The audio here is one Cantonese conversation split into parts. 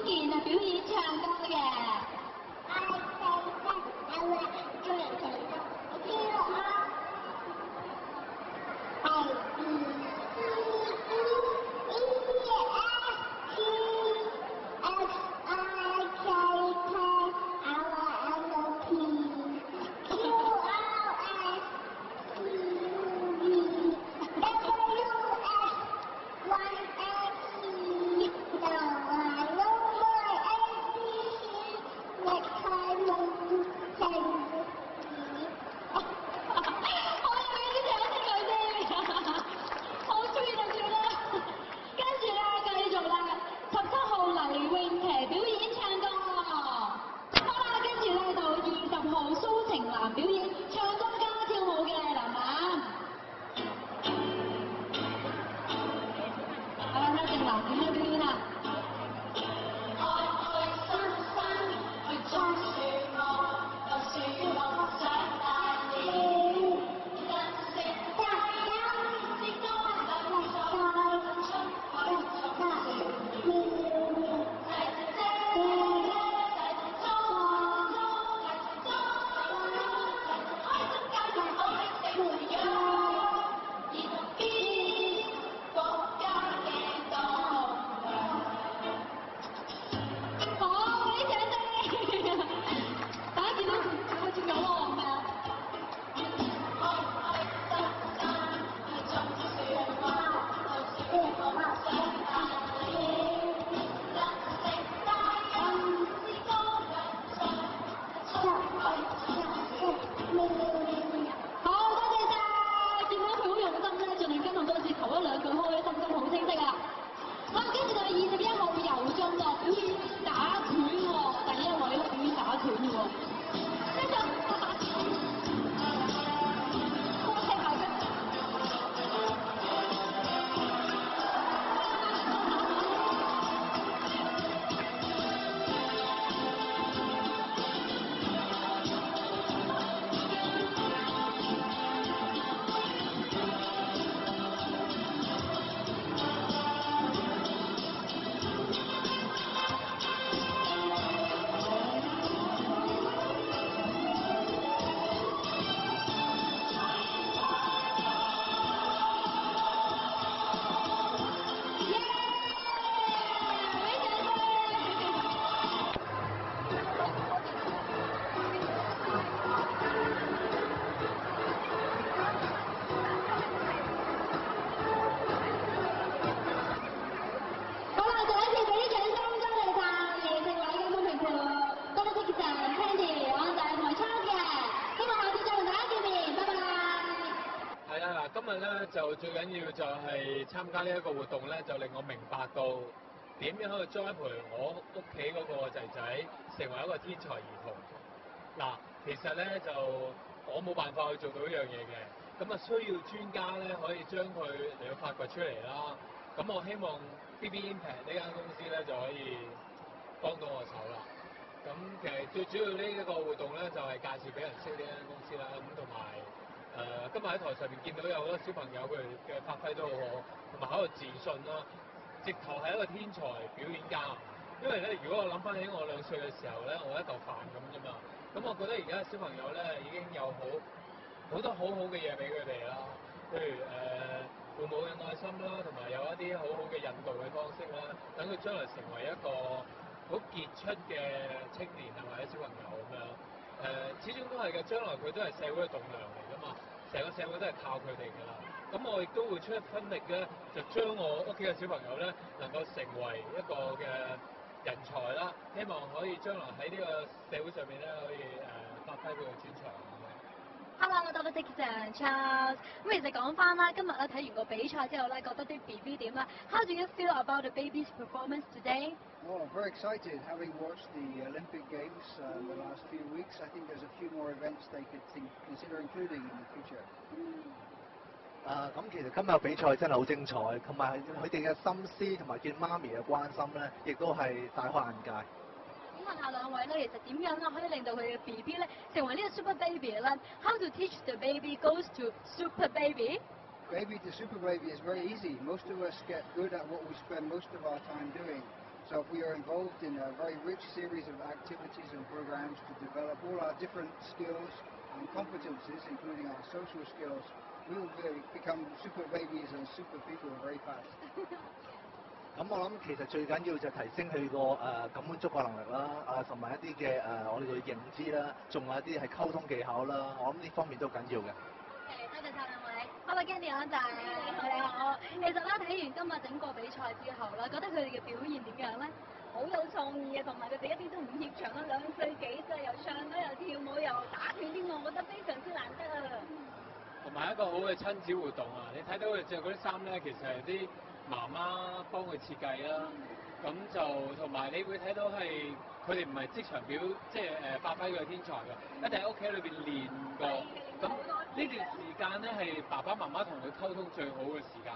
健啊表演唱歌嘅。表演唱歌加跳舞嘅男男，睇下正男點樣表演啊！開開心心去種樹木，到樹木長大了，人成大有志多兩種，出去種樹苗，齊齊齊齊種。今日咧就最緊要就係參加呢一個活動咧，就令我明白到點樣去栽培我屋企嗰個仔仔成為一個天才兒童。嗱，其實咧就我冇辦法去做到呢樣嘢嘅，咁啊需要專家咧可以將佢嚟到發掘出嚟啦。咁我希望 BB Impact 呢間公司咧就可以幫到我手啦。咁其實最主要呢一個活動咧就係介紹俾人識呢間公司啦，咁同埋。今日喺台上面見到有好多小朋友佢哋嘅發揮都好好，同埋好有自信啦，直頭係一個天才表演家。因為咧，如果我諗翻起我2歲嘅時候咧，我一嚿飯咁啫嘛。咁我覺得而家小朋友咧已經有好多好嘅嘢俾佢哋啦，譬如父母嘅愛心啦，同埋有一啲好嘅引導嘅方式啦，等佢將來成為一個好傑出嘅青年啊或者小朋友咁樣。始終都係嘅，將來佢都係社會嘅棟梁嚟㗎嘛，成個社會都係靠佢哋㗎啦。咁我亦都會出一分力咧，就將我屋企嘅小朋友咧能夠成為一個嘅人才啦，希望可以將來喺呢個社會上面咧可以發揮佢嘅專長。Hello， 多謝 Charles。咁其實講翻啦，今日咧睇完個比賽之後咧，覺得啲 BB 點啦 ？How do you feel about the baby's performance today? Well, I'm very excited. Having watched the Olympic Games the last few weeks, I think there's a few more events they could consider including in the future. 咁其實今日比賽真係好精彩，同埋佢哋嘅心思同埋見媽咪嘅關心咧，亦都係大開眼界。咁問下兩位咧，其實點樣啦可以令到佢嘅 BB 咧成為呢個 Super Baby 咧 ？How to teach the baby goes to Super Baby? Baby to Super Baby is very easy. Most of us get good at what we spend most of our time doing. So we are involved in a very rich series of activities and programs to develop all our different skills and competencies, including our social skills. We will become super babies and super people very fast. 咁我諗其實最緊要就提升佢個感官觸覺能力啦，同埋一啲嘅我哋嘅認知啦，仲有一啲係溝通技巧啦，我諗呢方面都緊要嘅。多謝晒兩位，我係 Candy 安仔，你好。其實咧睇完今日整個比賽之後啦，覺得佢哋嘅表現點樣咧？好有創意啊，同埋佢哋一啲都唔怯場啦，2歲幾啫，又唱歌又跳舞又打拳添喎，我覺得非常之難得啊！同埋一個好嘅親子活動啊！你睇到佢着嗰啲衫咧，其實係啲媽媽幫佢設計啦，咁就同埋你會睇到係佢哋唔係即場表，即係發揮佢嘅天才㗎，一定喺屋企裏邊練過。咁呢段時間咧係爸爸媽媽同佢溝通最好嘅時間。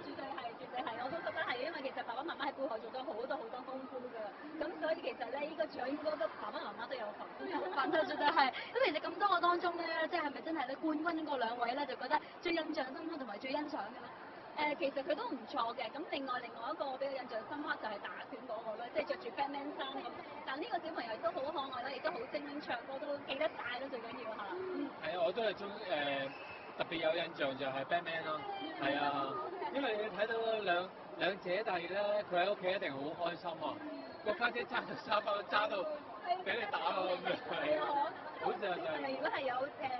絕對係，我都覺得係，因為其實爸爸媽媽喺背後做咗好多功夫㗎，咁所以其實咧呢個獎應該都爸爸媽媽都有份，絕對係。咁其實咁多個當中咧，即係咪真係咧冠軍嗰兩位咧，就覺得最印象深刻同埋最欣賞嘅咧？其實佢都唔錯嘅，咁另外一個比較印象深刻就係打拳嗰個啦，即係着住 Batman 衫咁。但呢個小朋友亦都好可愛啦，亦都好精靈，唱歌都記得晒咯，最緊要嚇。係啊，我都係特別有印象就係 Batman 咯，係啊，因為你睇到兩姐弟咧，佢喺屋企一定好開心啊！個家姐揸住沙包揸到俾你打咯咁樣，係啊，好正就係。如果係有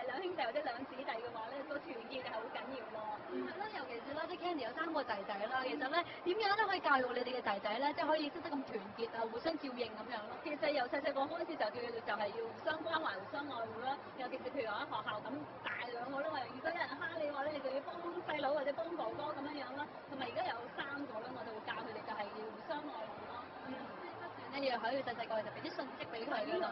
兩兄弟或者兩姊弟嘅話咧，個團結係好緊要咯。係啦，尤其是啦，啲 Candy 有3個仔仔啦，其實咧點樣咧可以教育你哋嘅仔仔咧，即係可以識得咁團結啊，互相照應咁樣咯。其實由細個開始就叫佢哋就係要互相關懷、互相愛護啦。尤其是譬如話喺學校咁大兩個啦嘛，如果有人蝦你嘅話咧，你就要幫細佬或者幫哥哥咁樣啦。同埋而家有3個啦，我就會教佢哋就係要互相愛護咯。咧要喺佢細個就俾啲信息俾佢㗎啦。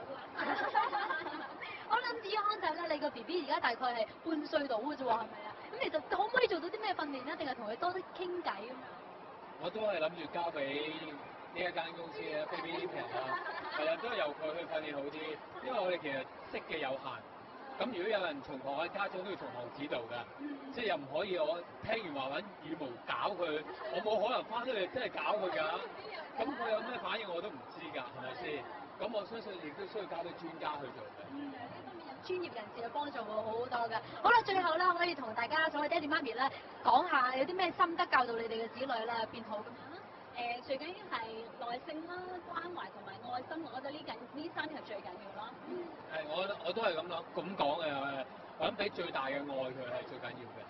我諗子安仔咧，你個 B B 而家大概係半歲到嘅啫喎，係咪啊？咁其實可唔可以做到啲咩訓練咧？定係同佢多啲傾偈咁樣？我都係諗住交俾呢一間公司嘅 Baby Camp 啦，係啊，都係由佢去訓練好啲，因為我哋其實識嘅有限。咁如果有人從學嘅家長都要從學指導㗎，即係又唔可以我聽完話揾羽毛搞佢，我冇可能翻出嚟真係搞佢㗎。咁佢有咩反應我都唔知㗎，係咪先？咁我相信亦都需要交俾專家去做嘅。呢方面有專業人士嘅幫助會好好多㗎。好啦，最後啦，可以同大家所謂爹哋媽咪咧講下有啲咩心得教導你哋嘅子女啦，變好咁樣啦。最緊要係耐性啦、關懷同埋愛心，我覺得呢3樣係最緊要咯。係，我都係咁講嘅，我諗俾最大嘅愛佢係最緊要嘅。